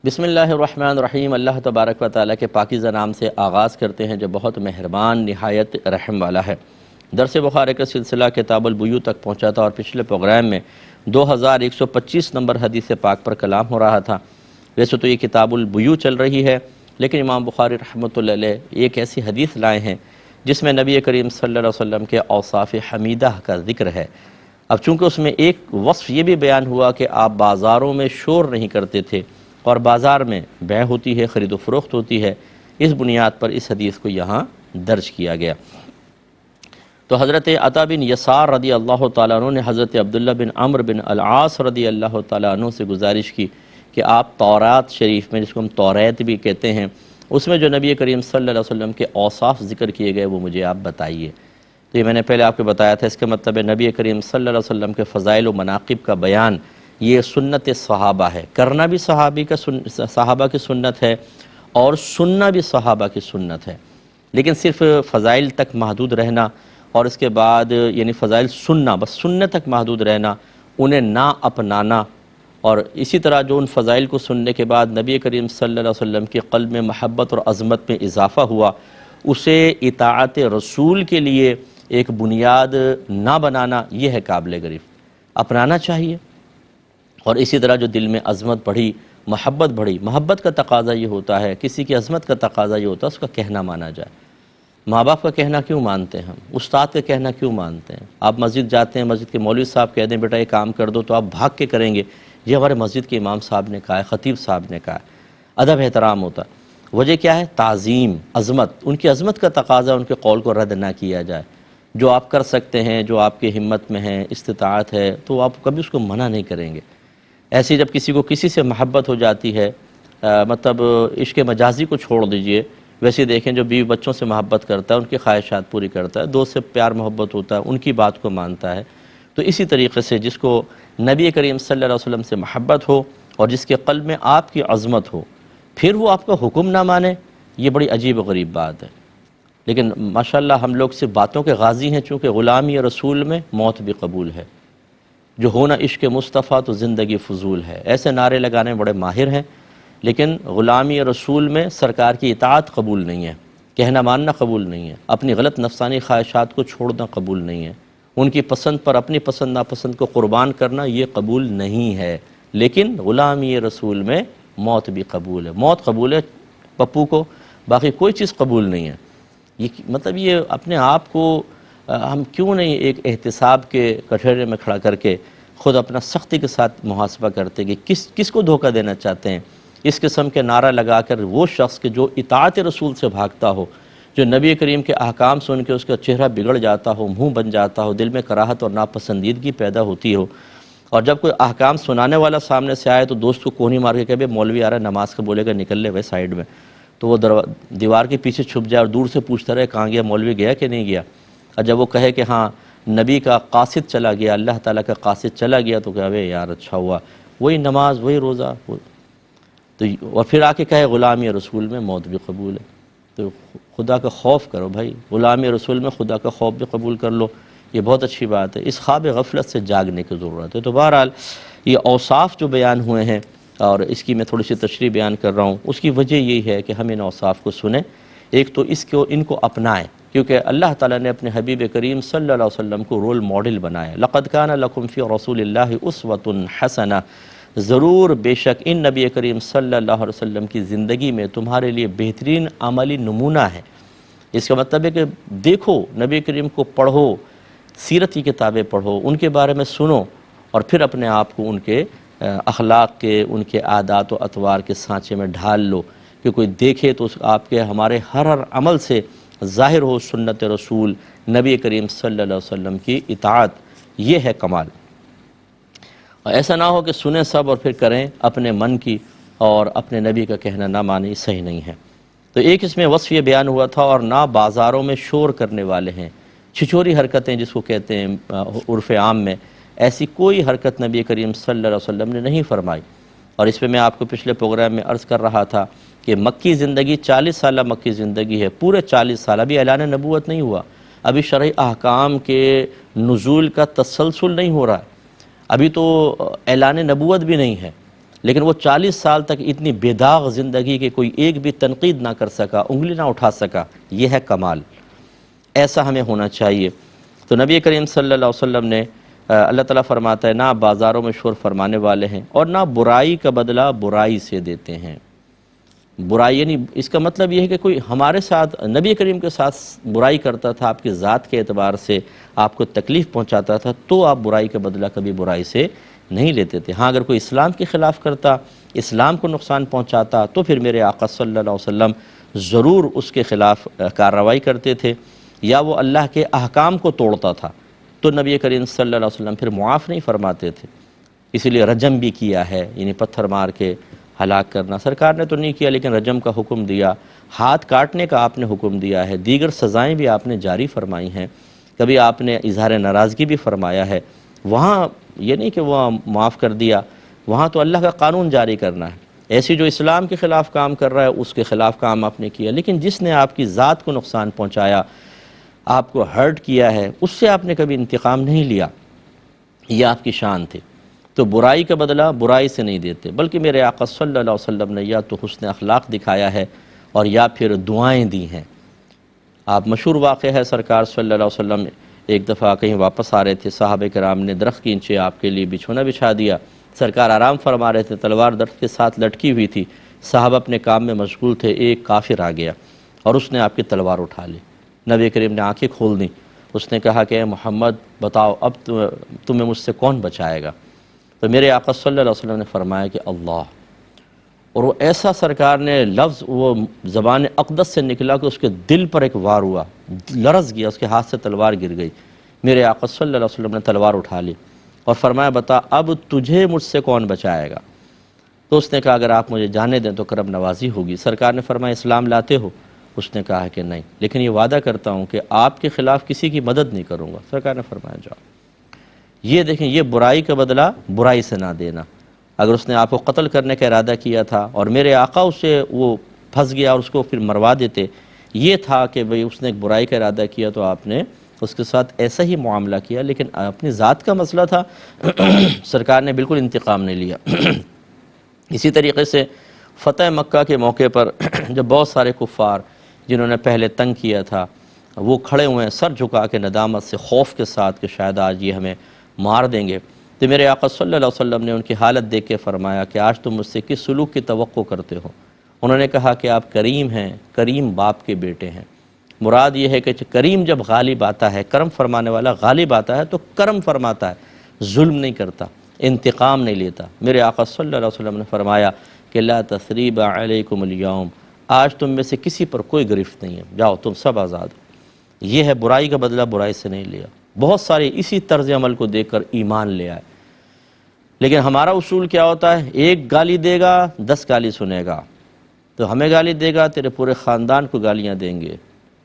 بسم اللہ الرحمن الرحیم۔ اللہ تبارک و تعالیٰ کے پاکیزہ نام سے آغاز کرتے ہیں جو بہت مہربان نہایت رحم والا ہے۔ درس بخاری کا سلسلہ کتاب البیوع تک پہنچا تھا اور پچھلے پروگرام میں 2125 نمبر حدیث پاک پر کلام ہو رہا تھا۔ ویسے تو یہ کتاب البیوع چل رہی ہے، لیکن امام بخاری رحمۃ اللہ علیہ ایک ایسی حدیث لائے ہیں جس میں نبی کریم صلی اللہ علیہ وسلم کے اوصاف حمیدہ کا ذکر ہے۔ اب چونکہ اس میں ایک وصف یہ بھی بیان ہوا کہ آپ بازاروں میں شور نہیں کرتے تھے اور بازار میں بیع ہوتی ہے، خرید و فروخت ہوتی ہے، اس بنیاد پر اس حدیث کو یہاں درج کیا گیا۔ تو حضرت عطا بن یسار رضی اللہ تعالیٰ عنہ نے حضرت عبداللہ بن عمرو بن العاص رضی اللہ تعالیٰ عنہ سے گزارش کی کہ آپ تورات شریف میں، جس کو ہم توریت بھی کہتے ہیں، اس میں جو نبی کریم صلی اللہ علیہ وسلم کے اوصاف ذکر کیے گئے وہ مجھے آپ بتائیے۔ تو یہ میں نے پہلے آپ کو بتایا تھا، اس کا مطلب ہے نبی کریم صلی اللہ علیہ وسلم کے فضائل و مناقب کا بیان یہ سنت صحابہ ہے، کرنا بھی صحابہ کی سنت ہے اور سننا بھی صحابہ کی سنت ہے۔ لیکن صرف فضائل تک محدود رہنا اور اس کے بعد یعنی فضائل سننا، بس سننے تک محدود رہنا، انہیں نہ اپنانا، اور اسی طرح جو ان فضائل کو سننے کے بعد نبی کریم صلی اللہ علیہ وسلم کے قلب میں محبت اور عظمت میں اضافہ ہوا، اسے اطاعت رسول کے لیے ایک بنیاد نہ بنانا، یہ ہے قابل گرفت۔ اپنانا چاہیے، اور اسی طرح جو دل میں عظمت بڑھی، محبت بڑھی، محبت کا تقاضا یہ ہوتا ہے، کسی کی عظمت کا تقاضا یہ ہوتا ہے اس کا کہنا مانا جائے۔ ماں باپ کا کہنا کیوں مانتے ہیں ہم؟ استاد کا کہنا کیوں مانتے ہیں؟ آپ مسجد جاتے ہیں، مسجد کے مولوی صاحب کہہ دیں بیٹا یہ کام کر دو تو آپ بھاگ کے کریں گے، یہ ہمارے مسجد کے امام صاحب نے کہا ہے، خطیب صاحب نے کہا ہے۔ ادب احترام ہوتا ہے۔ وجہ کیا ہے؟ تعظیم، عظمت، ان کی عظمت کا تقاضا ان کے قول کو رد نہ کیا جائے۔ جو آپ کر سکتے ہیں، جو آپ کی ہمت میں ہے، استطاعت ہے، تو آپ کبھی اس کو منع نہیں کریں گے۔ ایسی جب کسی کو کسی سے محبت ہو جاتی ہے، مطلب عشق مجازی کو چھوڑ دیجئے، ویسے دیکھیں جو بیوی بچوں سے محبت کرتا ہے، ان کی خواہشات پوری کرتا ہے، دوست سے پیار محبت ہوتا ہے، ان کی بات کو مانتا ہے، تو اسی طریقے سے جس کو نبی کریم صلی اللہ علیہ وسلم سے محبت ہو اور جس کے قلب میں آپ کی عظمت ہو، پھر وہ آپ کا حکم نہ مانے، یہ بڑی عجیب و غریب بات ہے۔ لیکن ماشاءاللہ ہم لوگ صرف باتوں کے غازی ہیں، چونکہ غلامی رسول میں موت بھی قبول ہے، جو ہونا عشق مصطفیٰ تو زندگی فضول ہے، ایسے نعرے لگانے میں بڑے ماہر ہیں، لیکن غلامی رسول میں سرکار کی اطاعت قبول نہیں ہے، کہنا ماننا قبول نہیں ہے، اپنی غلط نفسانی خواہشات کو چھوڑنا قبول نہیں ہے، ان کی پسند پر اپنی پسند ناپسند کو قربان کرنا یہ قبول نہیں ہے۔ لیکن غلامی رسول میں موت بھی قبول ہے، موت قبول ہے پپو کو، باقی کوئی چیز قبول نہیں ہے۔ مطلب یہ اپنے آپ کو ہم کیوں نہیں ایک احتساب کے کٹہرے میں کھڑا کر کے خود اپنا سختی کے ساتھ محاسبہ کرتے کہ کس کو دھوکہ دینا چاہتے ہیں؟ اس قسم کے نعرہ لگا کر وہ شخص کہ جو اطاعت رسول سے بھاگتا ہو، جو نبی کریم کے احکام سن کے اس کا چہرہ بگڑ جاتا ہو، منہ بن جاتا ہو، دل میں کراہت اور ناپسندیدگی پیدا ہوتی ہو، اور جب کوئی احکام سنانے والا سامنے سے آئے تو دوست کو کونی مار کے کہے مولوی آ رہا ہے نماز کا، بولے گا نکل لے وہ سائیڈ میں، تو وہ دیوار کے پیچھے چھپ جائے اور دور سے پوچھتا رہے کہاں گیا، مولوی گیا کہ نہیں گیا؟ اور جب وہ کہے کہ ہاں نبی کا قاصد چلا گیا، اللہ تعالیٰ کا قاصد چلا گیا، تو کہے یار اچھا ہوا، وہی نماز، وہی روزہ، تو اور پھر آ کے کہے غلامی رسول میں موت بھی قبول ہے۔ تو خدا کا خوف کرو بھائی، غلامی رسول میں خدا کا خوف بھی قبول کر لو، یہ بہت اچھی بات ہے۔ اس خواب غفلت سے جاگنے کی ضرورت ہے۔ تو بہرحال یہ اوصاف جو بیان ہوئے ہیں، اور اس کی میں تھوڑی سی تشریح بیان کر رہا ہوں، اس کی وجہ یہی ہے کہ ہم ان اوصاف کو سنیں، ایک تو ان کو اپنائیں، کیونکہ اللہ تعالیٰ نے اپنے حبیب کریم صلی اللہ علیہ وسلم کو رول ماڈل بنایا۔ لقد کان لکم فی رسول اللہ اسوۃ حسنہ، ضرور بے شک ان نبی کریم صلی اللہ علیہ وسلم کی زندگی میں تمہارے لیے بہترین عملی نمونہ ہے۔ اس کا مطلب ہے کہ دیکھو، نبی کریم کو پڑھو، سیرت کی کتابیں پڑھو، ان کے بارے میں سنو، اور پھر اپنے آپ کو ان کے اخلاق کے، ان کے عادات و اطوار کے سانچے میں ڈھال لو، کہ کوئی دیکھے تو آپ کے ہمارے ہر عمل سے ظاہر ہو سنت رسول، نبی کریم صلی اللہ علیہ وسلم کی اطاعت، یہ ہے کمال۔ اور ایسا نہ ہو کہ سنیں سب اور پھر کریں اپنے من کی، اور اپنے نبی کا کہنا نہ مانیں، صحیح نہیں ہے۔ تو ایک اس میں وصف یہ بیان ہوا تھا، اور نہ بازاروں میں شور کرنے والے ہیں، چھچوری حرکتیں جس کو کہتے ہیں عرف عام میں، ایسی کوئی حرکت نبی کریم صلی اللہ علیہ وسلم نے نہیں فرمائی۔ اور اس پہ میں آپ کو پچھلے پروگرام میں عرض کر رہا تھا کہ مکی زندگی 40 سالہ مکی زندگی ہے، پورے 40 سال، ابھی اعلان نبوت نہیں ہوا، ابھی شرعی احکام کے نزول کا تسلسل نہیں ہو رہا ہے، ابھی تو اعلان نبوت بھی نہیں ہے، لیکن وہ 40 سال تک اتنی بے داغ زندگی کے کوئی ایک بھی تنقید نہ کر سکا، انگلی نہ اٹھا سکا، یہ ہے کمال۔ ایسا ہمیں ہونا چاہیے۔ تو نبی کریم صلی اللہ علیہ وسلم نے اللہ تعالیٰ فرماتا ہے، نہ آپ بازاروں میں شور فرمانے والے ہیں اور نہ برائی کا بدلہ برائی سے دیتے ہیں۔ برائی یعنی اس کا مطلب یہ ہے کہ کوئی ہمارے ساتھ، نبی کریم کے ساتھ برائی کرتا تھا، آپ کی ذات کے اعتبار سے آپ کو تکلیف پہنچاتا تھا، تو آپ برائی کا بدلہ کبھی برائی سے نہیں لیتے تھے۔ ہاں اگر کوئی اسلام کے خلاف کرتا، اسلام کو نقصان پہنچاتا، تو پھر میرے آقا صلی اللہ علیہ وسلم ضرور اس کے خلاف کارروائی کرتے تھے، یا وہ اللہ کے احکام کو توڑتا تھا تو نبی کریم صلی اللہ علیہ وسلم پھر معاف نہیں فرماتے تھے۔ اسی لیے رجم بھی کیا ہے، یعنی پتھر مار کے ہلاک کرنا سرکار نے تو نہیں کیا، لیکن رجم کا حکم دیا، ہاتھ کاٹنے کا آپ نے حکم دیا ہے، دیگر سزائیں بھی آپ نے جاری فرمائی ہیں، کبھی آپ نے اظہار ناراضگی بھی فرمایا ہے۔ وہاں یہ نہیں کہ وہ معاف کر دیا، وہاں تو اللہ کا قانون جاری کرنا ہے۔ ایسی جو اسلام کے خلاف کام کر رہا ہے اس کے خلاف کام آپ نے کیا، لیکن جس نے آپ کی ذات کو نقصان پہنچایا، آپ کو ہرٹ کیا ہے، اس سے آپ نے کبھی انتقام نہیں لیا، یہ آپ کی شان تھی۔ تو برائی کا بدلہ برائی سے نہیں دیتے، بلکہ میرے آقا صلی اللہ علیہ وسلم نے یا تو حسن اخلاق دکھایا ہے اور یا پھر دعائیں دی ہیں۔ آپ مشہور واقعہ ہے، سرکار صلی اللہ علیہ وسلم ایک دفعہ کہیں واپس آ رہے تھے، صحابہ کرام نے درخت کے نیچے آپ کے لیے بچھونا بچھا دیا، سرکار آرام فرما رہے تھے، تلوار درخت کے ساتھ لٹکی ہوئی تھی، صحابہ اپنے کام میں مشغول تھے، ایک کافر آ گیا اور اس نے آپ کی تلوار اٹھا لی۔ نبی کریم نے آنکھیں کھول دیں، اس نے کہا کہ اے محمد بتاؤ اب تمہیں مجھ سے کون بچائے گا؟ تو میرے آقا صلی اللہ علیہ وسلم نے فرمایا کہ اللہ، اور وہ ایسا سرکار نے لفظ وہ زبان اقدس سے نکلا کہ اس کے دل پر ایک وار ہوا، لرز گیا، اس کے ہاتھ سے تلوار گر گئی۔ میرے آقا صلی اللہ علیہ وسلم نے تلوار اٹھا لی اور فرمایا بتا اب تجھے مجھ سے کون بچائے گا؟ تو اس نے کہا اگر آپ مجھے جانے دیں تو کرم نوازی ہوگی۔ سرکار نے فرمایا اسلام لاتے ہو؟ اس نے کہا کہ نہیں، لیکن یہ وعدہ کرتا ہوں کہ آپ کے خلاف کسی کی مدد نہیں کروں گا۔ سرکار نے فرمایا جاؤ۔ یہ دیکھیں، یہ برائی کا بدلہ برائی سے نہ دینا۔ اگر اس نے آپ کو قتل کرنے کا ارادہ کیا تھا اور میرے آقا اسے وہ پھنس گیا اور اس کو پھر مروا دیتے، یہ تھا کہ بھئی اس نے ایک برائی کا ارادہ کیا تو آپ نے اس کے ساتھ ایسا ہی معاملہ کیا، لیکن اپنی ذات کا مسئلہ تھا، سرکار نے بالکل انتقام نہیں لیا۔ اسی طریقے سے فتح مکہ کے موقع پر جب بہت سارے کفار جنہوں نے پہلے تنگ کیا تھا وہ کھڑے ہوئے ہیں سر جھکا کے ندامت سے، خوف کے ساتھ کہ شاید آج یہ ہمیں مار دیں گے، تو میرے آقا صلی اللہ علیہ وسلم نے ان کی حالت دیکھ کے فرمایا کہ آج تم مجھ سے کس سلوک کی توقع کرتے ہو؟ انہوں نے کہا کہ آپ کریم ہیں، کریم باپ کے بیٹے ہیں۔ مراد یہ ہے کہ کریم جب غالب آتا ہے، کرم فرمانے والا غالب آتا ہے تو کرم فرماتا ہے، ظلم نہیں کرتا، انتقام نہیں لیتا۔ میرے آقا صلی اللہ علیہ وسلم نے فرمایا کہ لا تثریب علیکم اليوم، آج تم میں سے کسی پر کوئی گرفت نہیں ہے، جاؤ تم سب آزاد ہو۔ یہ ہے برائی کا بدلہ برائی سے نہیں لیا۔ بہت سارے اسی طرز عمل کو دیکھ کر ایمان لے آئے، لیکن ہمارا اصول کیا ہوتا ہے؟ ایک گالی دے گا 10 گالی سنے گا، تو ہمیں گالی دے گا تیرے پورے خاندان کو گالیاں دیں گے،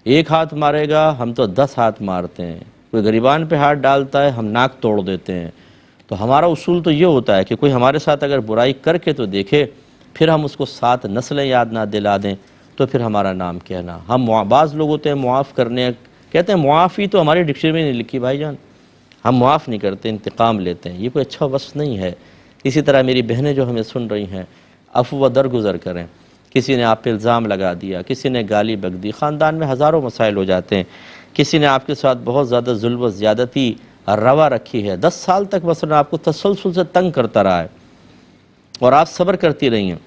ایک ہاتھ مارے گا ہم تو 10 ہاتھ مارتے ہیں، کوئی غریبان پہ ہاتھ ڈالتا ہے ہم ناک توڑ دیتے ہیں۔ تو ہمارا اصول تو یہ ہوتا ہے کہ کوئی ہمارے ساتھ اگر برائی کر کے تو دیکھے، پھر ہم اس کو 7 نسلیں یاد نہ دلا دیں تو پھر ہمارا نام کہنا۔ ہم بعض لوگ ہوتے ہیں معاف کرنے، کہتے ہیں معافی تو ہماری ڈکشنری میں نہیں لکھی بھائی جان، ہم معاف نہیں کرتے، انتقام لیتے ہیں، یہ کوئی اچھا وصف نہیں ہے۔ اسی طرح میری بہنیں جو ہمیں سن رہی ہیں، عفو و درگزر کریں۔ کسی نے آپ پہ الزام لگا دیا، کسی نے گالی بک دی، خاندان میں ہزاروں مسائل ہو جاتے ہیں، کسی نے آپ کے ساتھ بہت زیادہ ظلم و زیادتی روا رکھی ہے، 10 سال تک مثلا آپ کو تسلسل سے تنگ کرتا رہا ہے اور آپ صبر کرتی رہی ہیں،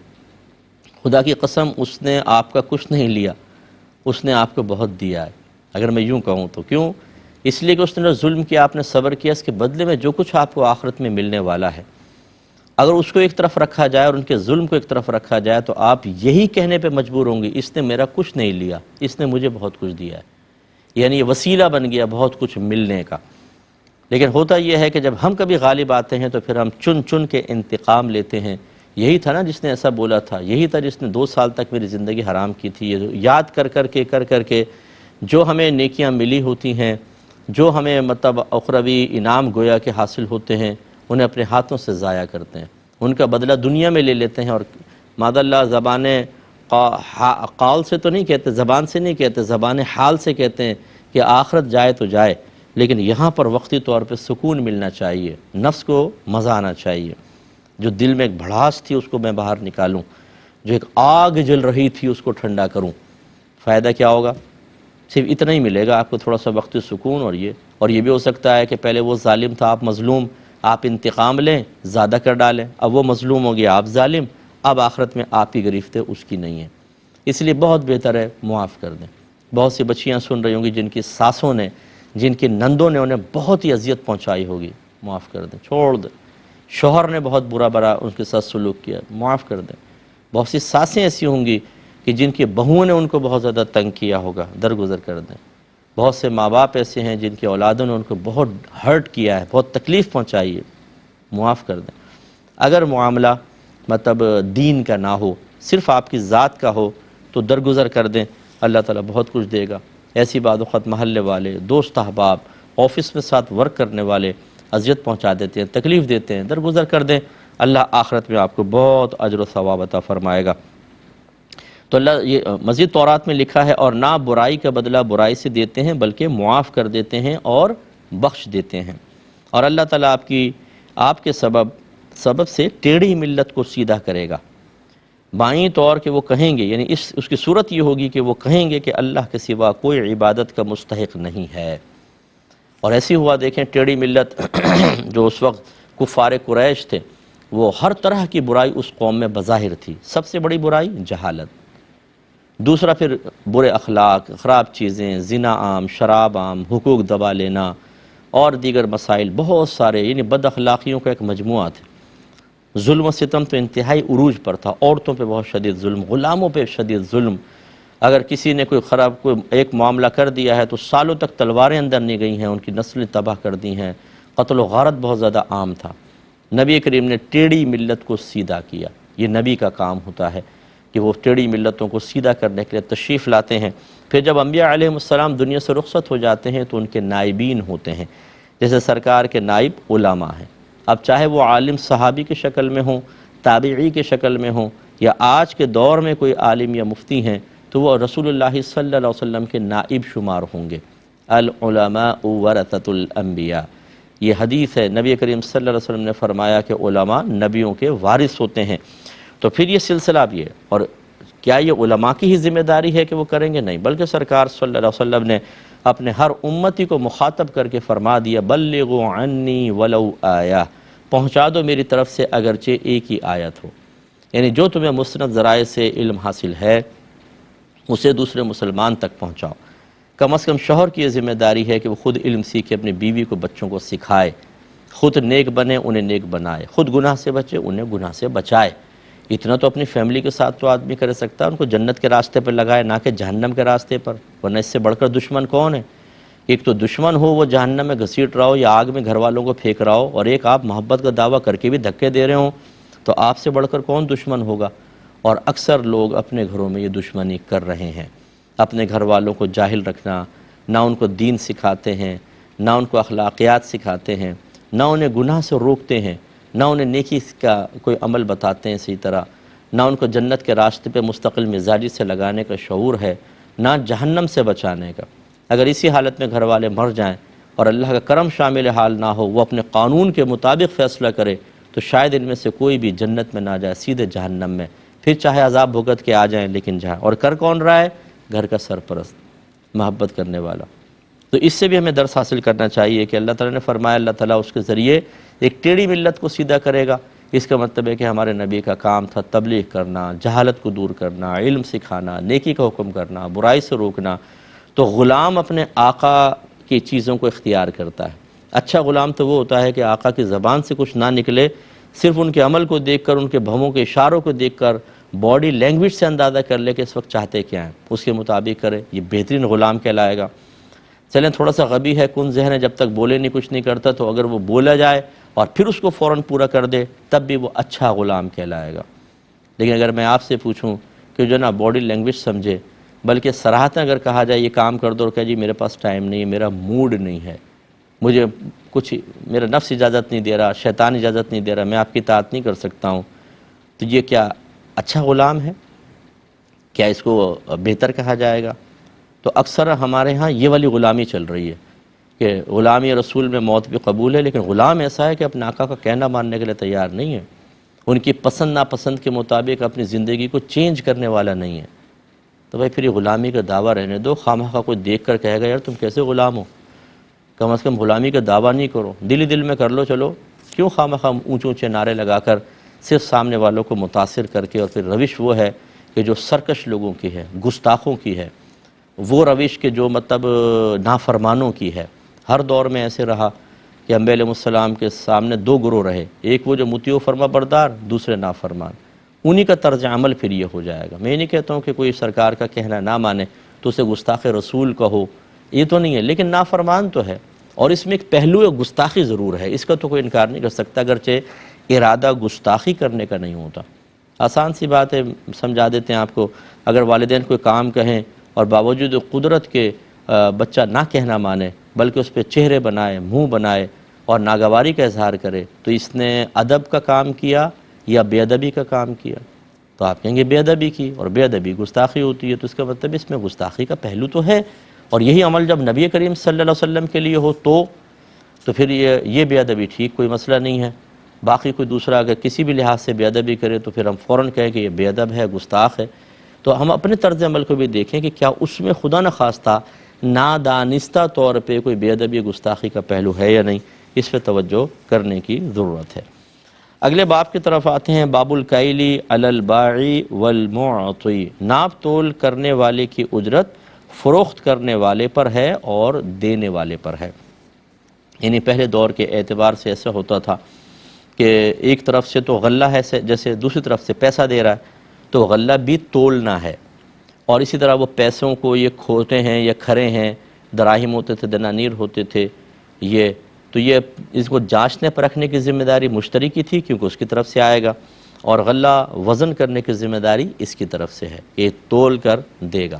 خدا کی قسم اس نے آپ کا کچھ نہیں لیا، اس نے آپ کو بہت دیا ہے۔ اگر میں یوں کہوں تو کیوں؟ اس لیے کہ اس نے جو ظلم کیا، آپ نے صبر کیا، اس کے بدلے میں جو کچھ آپ کو آخرت میں ملنے والا ہے، اگر اس کو ایک طرف رکھا جائے اور ان کے ظلم کو ایک طرف رکھا جائے تو آپ یہی کہنے پہ مجبور ہوں گے اس نے میرا کچھ نہیں لیا، اس نے مجھے بہت کچھ دیا ہے، یعنی یہ وسیلہ بن گیا بہت کچھ ملنے کا۔ لیکن ہوتا یہ ہے کہ جب ہم کبھی غالب آتے ہیں تو پھر ہم چن چن کے انتقام لیتے ہیں۔ یہی تھا نا جس نے ایسا بولا تھا، یہی تھا جس نے 2 سال تک میری زندگی حرام کی تھی۔ یہ یاد کر کے جو ہمیں نیکیاں ملی ہوتی ہیں، جو ہمیں مطلب اخروی انعام گویا کے حاصل ہوتے ہیں، انہیں اپنے ہاتھوں سے ضائع کرتے ہیں، ان کا بدلہ دنیا میں لے لیتے ہیں۔ اور معاذ اللہ زبان قول سے تو نہیں کہتے، زبان سے نہیں کہتے، زبان حال سے کہتے ہیں کہ آخرت جائے تو جائے، لیکن یہاں پر وقتی طور پہ سکون ملنا چاہیے، نفس کو مزہ آنا چاہیے۔ جو دل میں ایک بھڑاس تھی اس کو میں باہر نکالوں، جو ایک آگ جل رہی تھی اس کو ٹھنڈا کروں۔ فائدہ کیا ہوگا؟ صرف اتنا ہی ملے گا آپ کو، تھوڑا سا وقتی سکون، اور یہ بھی ہو سکتا ہے کہ پہلے وہ ظالم تھا، آپ مظلوم، آپ انتقام لیں، زیادہ کر ڈالیں، اب وہ مظلوم ہو گیا، آپ ظالم، اب آخرت میں آپ کی گرفت ہے، اس کی نہیں ہے۔ اس لیے بہت بہتر ہے معاف کر دیں۔ بہت سی بچیاں سن رہی ہوں گی جن کی ساسوں نے، جن کی نندوں نے انہیں بہت ہی اذیت پہنچائی ہوگی، معاف کر دیں، چھوڑ دیں۔ شوہر نے بہت برا ان کے ساتھ سلوک کیا، معاف کر دیں۔ بہت سی ساسیں ایسی ہوں گی کہ جن کی بہوؤں نے ان کو بہت زیادہ تنگ کیا ہوگا، درگزر کر دیں۔ بہت سے ماں باپ ایسے ہیں جن کی اولادوں نے ان کو بہت ہرٹ کیا ہے، بہت تکلیف پہنچائی ہے، معاف کر دیں۔ اگر معاملہ مطلب دین کا نہ ہو، صرف آپ کی ذات کا ہو تو درگزر کر دیں، اللہ تعالیٰ بہت کچھ دے گا۔ ایسی بعض اوقات محلے والے، دوست احباب، آفس میں ساتھ ورک کرنے والے اذیت پہنچا دیتے ہیں، تکلیف دیتے ہیں، درگزر کر دیں، اللہ آخرت میں آپ کو بہت اجر و ثواب عطا فرمائے گا۔ تو اللہ یہ مزید تورات میں لکھا ہے، اور نہ برائی کا بدلہ برائی سے دیتے ہیں بلکہ معاف کر دیتے ہیں اور بخش دیتے ہیں، اور اللہ تعالیٰ آپ کے سبب سے ٹیڑھی ملت کو سیدھا کرے گا۔ بائیں طور کہ وہ کہیں گے، یعنی اس کی صورت یہ ہوگی کہ وہ کہیں گے کہ اللہ کے سوا کوئی عبادت کا مستحق نہیں ہے، اور ایسی ہوا دیکھیں ٹیڑھی ملت جو اس وقت کفار قریش تھے، وہ ہر طرح کی برائی اس قوم میں بظاہر تھی۔ سب سے بڑی برائی جہالت، دوسرا پھر برے اخلاق، خراب چیزیں، زنا عام، شراب عام، حقوق دبا لینا اور دیگر مسائل بہت سارے، یعنی بد اخلاقیوں کا ایک مجموعہ تھا۔ ظلم و ستم تو انتہائی عروج پر تھا، عورتوں پہ بہت شدید ظلم، غلاموں پہ شدید ظلم۔ اگر کسی نے کوئی ایک معاملہ کر دیا ہے تو سالوں تک تلواریں اندر نہیں گئی ہیں، ان کی نسلیں تباہ کر دی ہیں، قتل و غارت بہت زیادہ عام تھا۔ نبی کریم نے ٹیڑھی ملت کو سیدھا کیا، یہ نبی کا کام ہوتا ہے کہ وہ ٹیڑھی ملتوں کو سیدھا کرنے کے لیے تشریف لاتے ہیں۔ پھر جب انبیاء علیہ السلام دنیا سے رخصت ہو جاتے ہیں تو ان کے نائبین ہوتے ہیں، جیسے سرکار کے نائب علماء ہیں۔ اب چاہے وہ عالم صحابی کی شکل میں ہوں، تابعی کی شکل میں ہوں، یا آج کے دور میں کوئی عالم یا مفتی ہیں، تو وہ رسول اللہ صلی اللہ علیہ وسلم کے نائب شمار ہوں گے۔ العلماء ورثۃ الانبیاء، یہ حدیث ہے، نبی کریم صلی اللہ علیہ وسلم نے فرمایا کہ علماء نبیوں کے وارث ہوتے ہیں۔ تو پھر یہ سلسلہ بھی ہے، اور کیا یہ علماء کی ہی ذمہ داری ہے کہ وہ کریں گے؟ نہیں، بلکہ سرکار صلی اللہ علیہ وسلم نے اپنے ہر امتی کو مخاطب کر کے فرما دیا، بلغوا عنی ولو آیہ، پہنچا دو میری طرف سے اگرچہ ایک ہی آیت ہو، یعنی جو تمہیں مستند ذرائع سے علم حاصل ہے اسے دوسرے مسلمان تک پہنچاؤ۔ کم از کم شوہر کی یہ ذمہ داری ہے کہ وہ خود علم سیکھے، اپنی بیوی کو، بچوں کو سکھائے، خود نیک بنے، انہیں نیک بنائے، خود گناہ سے بچے، انہیں گناہ سے بچائے۔ اتنا تو اپنی فیملی کے ساتھ تو آدمی کر سکتا ہے، ان کو جنت کے راستے پر لگائے، نہ کہ جہنم کے راستے پر، ورنہ اس سے بڑھ کر دشمن کون ہے؟ ایک تو دشمن ہو وہ جہنم میں گھسیٹ رہا ہو یا آگ میں گھر والوں کو پھینک رہا ہو، اور ایک آپ محبت کا دعویٰ کر کے بھی دھکے دے رہے ہوں، تو آپ سے بڑھ کر کون دشمن ہوگا؟ اور اکثر لوگ اپنے گھروں میں یہ دشمنی کر رہے ہیں، اپنے گھر والوں کو جاہل رکھنا، نہ ان کو دین سکھاتے ہیں، نہ ان کو اخلاقیات سکھاتے ہیں، نہ انہیں گناہ سے روکتے ہیں، نہ انہیں نیکی کا کوئی عمل بتاتے ہیں صحیح طرح، نہ ان کو جنت کے راستے پہ مستقل مزاجی سے لگانے کا شعور ہے، نہ جہنم سے بچانے کا۔ اگر اسی حالت میں گھر والے مر جائیں اور اللہ کا کرم شامل حال نہ ہو، وہ اپنے قانون کے مطابق فیصلہ کرے، تو شاید ان میں سے کوئی بھی جنت میں نہ جائے، سیدھے جہنم میں، پھر چاہے عذاب بھگت کے آ جائیں لیکن جہاں، اور کر کون رہا ہے؟ گھر کا سرپرست، محبت کرنے والا۔ تو اس سے بھی ہمیں درس حاصل کرنا چاہیے کہ اللہ تعالیٰ نے فرمایا اللہ تعالیٰ اس کے ذریعے ایک ٹیڑھی ملت کو سیدھا کرے گا۔ اس کا مطلب ہے کہ ہمارے نبی کا کام تھا تبلیغ کرنا، جہالت کو دور کرنا، علم سکھانا، نیکی کا حکم کرنا، برائی سے روکنا۔ تو غلام اپنے آقا کی چیزوں کو اختیار کرتا ہے۔ اچھا غلام تو وہ ہوتا ہے کہ آقا کی زبان سے کچھ نہ نکلے، صرف ان کے عمل کو دیکھ کر، ان کے بھووں کے اشاروں کو دیکھ کر، باڈی لینگویج سے اندازہ کر لے کہ اس وقت چاہتے کیا ہیں، اس کے مطابق کرے، یہ بہترین غلام کہلائے گا۔ چلیں تھوڑا سا غبی ہے، کن ذہن ہے، جب تک بولے نہیں کچھ نہیں کرتا، تو اگر وہ بولا جائے اور پھر اس کو فوراً پورا کر دے تب بھی وہ اچھا غلام کہلائے گا۔ لیکن اگر میں آپ سے پوچھوں کہ جو نا باڈی لینگویج سمجھے، بلکہ صراحتاً اگر کہا جائے یہ کام کر دو اور کہا جی میرے پاس ٹائم نہیں ہے، میرا موڈ نہیں ہے، مجھے کچھ، میرا نفس اجازت نہیں دے رہا، شیطان اجازت نہیں دے رہا، میں آپ کی اطاعت نہیں کر سکتا ہوں، تو یہ کیا اچھا غلام ہے؟ کیا اس کو بہتر کہا جائے گا؟ تو اکثر ہمارے ہاں یہ والی غلامی چل رہی ہے کہ غلامی رسول میں موت بھی قبول ہے، لیکن غلام ایسا ہے کہ اپنے آقا کا کہنا ماننے کے لیے تیار نہیں ہے۔ ان کی پسند ناپسند کے مطابق اپنی زندگی کو چینج کرنے والا نہیں ہے، تو بھائی پھر یہ غلامی کا دعویٰ رہنے دو۔ خواہ کوئی دیکھ کر کہے گا یار تم کیسے غلام ہو، کم از کم غلامی کا دعویٰ نہیں کرو، دل ہی دل میں کر لو، چلو کیوں خواہ اونچے اونچے نعرے لگا کر صرف سامنے والوں کو متاثر کر کے۔ اور پھر روش وہ ہے کہ جو سرکش لوگوں کی ہے، گستاخوں کی ہے، وہ روش کے جو مطلب نافرمانوں کی ہے۔ ہر دور میں ایسے رہا کہ انبیاء علیہ السلام کے سامنے دو گروہ رہے، ایک وہ جو مطیع و فرما بردار، دوسرے نافرمان۔ انہی کا طرز عمل پھر یہ ہو جائے گا۔ میں یہ نہیں کہتا ہوں کہ کوئی سرکار کا کہنا نہ مانے تو اسے گستاخ رسول کہو، یہ تو نہیں ہے، لیکن نافرمان تو ہے، اور اس میں ایک پہلو گستاخی ضرور ہے، اس کا تو کوئی انکار نہیں کر سکتا، اگرچہ ارادہ گستاخی کرنے کا نہیں ہوتا۔ آسان سی بات ہے، سمجھا دیتے ہیں آپ کو۔ اگر والدین کوئی کام کہیں اور باوجود قدرت کے بچہ نہ کہنا مانے بلکہ اس پہ چہرے بنائے، منہ بنائے اور ناگواری کا اظہار کرے، تو اس نے ادب کا کام کیا یا بے ادبی کا کام کیا؟ تو آپ کہیں گے بے ادبی کی، اور بے ادبی گستاخی ہوتی ہے، تو اس کا مطلب اس میں گستاخی کا پہلو تو ہے۔ اور یہی عمل جب نبی کریم صلی اللہ علیہ وسلم کے لیے ہو تو پھر یہ بے ادبی ٹھیک، کوئی مسئلہ نہیں ہے۔ باقی کوئی دوسرا اگر کسی بھی لحاظ سے بے ادبی کرے تو پھر ہم فوراً کہیں کہ یہ بے ادب ہے، گستاخ ہے۔ تو ہم اپنے طرز عمل کو بھی دیکھیں کہ کیا اس میں خدا نخواستہ نادانستہ طور پہ کوئی بے ادبی گستاخی کا پہلو ہے یا نہیں، اس پہ توجہ کرنے کی ضرورت ہے۔ اگلے باب کی طرف آتے ہیں، باب الکیلی علی الباعی والمعطی، ناپ تول کرنے والے کی اجرت فروخت کرنے والے پر ہے اور دینے والے پر ہے۔ یعنی پہلے دور کے اعتبار سے ایسا ہوتا تھا کہ ایک طرف سے تو غلہ ہے، جیسے دوسری طرف سے پیسہ دے رہا ہے تو غلہ بھی تولنا ہے، اور اسی طرح وہ پیسوں کو یہ کھوتے ہیں یا کھرے ہیں، دراہم ہوتے تھے، دنانیر ہوتے تھے، یہ تو یہ اس کو جانچنے پرکھنے کی ذمہ داری مشتری کی تھی کیونکہ اس کی طرف سے آئے گا، اور غلہ وزن کرنے کی ذمہ داری اس کی طرف سے ہے کہ تول کر دے گا۔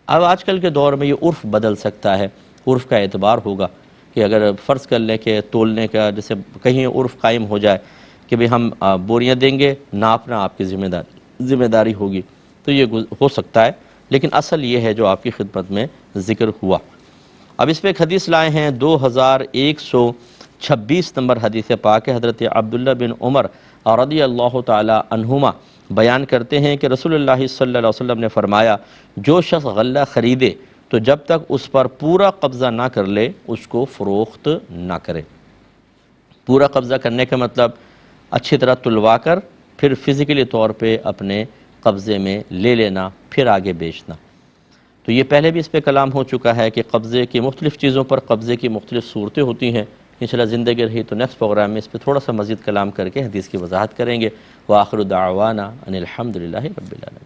اب آج کل کے دور میں یہ عرف بدل سکتا ہے، عرف کا اعتبار ہوگا کہ اگر فرض کر لیں کہ تولنے کا جیسے کہیں عرف قائم ہو جائے کہ بھئی ہم بوریاں دیں گے، ناپنا آپ کی ذمہ داری ہوگی، تو یہ ہو سکتا ہے، لیکن اصل یہ ہے جو آپ کی خدمت میں ذکر ہوا۔ اب اس پہ ایک حدیث لائے ہیں، 2126 نمبر حدیث پاک ہے۔ حضرت عبداللہ بن عمر رضی اللہ تعالی عنہما بیان کرتے ہیں کہ رسول اللہ صلی اللہ علیہ وسلم نے فرمایا، جو شخص غلہ خریدے تو جب تک اس پر پورا قبضہ نہ کر لے اس کو فروخت نہ کرے۔ پورا قبضہ کرنے کا مطلب اچھی طرح تلوا کر پھر فزیکلی طور پہ اپنے قبضے میں لے لینا، پھر آگے بیچنا۔ تو یہ پہلے بھی اس پہ کلام ہو چکا ہے کہ قبضے کی مختلف چیزوں پر قبضے کی مختلف صورتیں ہوتی ہیں۔ انشاءاللہ زندگی رہی تو نیکسٹ پروگرام میں اس پہ تھوڑا سا مزید کلام کر کے حدیث کی وضاحت کریں گے۔ وآخر دعوانا ان الحمدللہ رب العالمین۔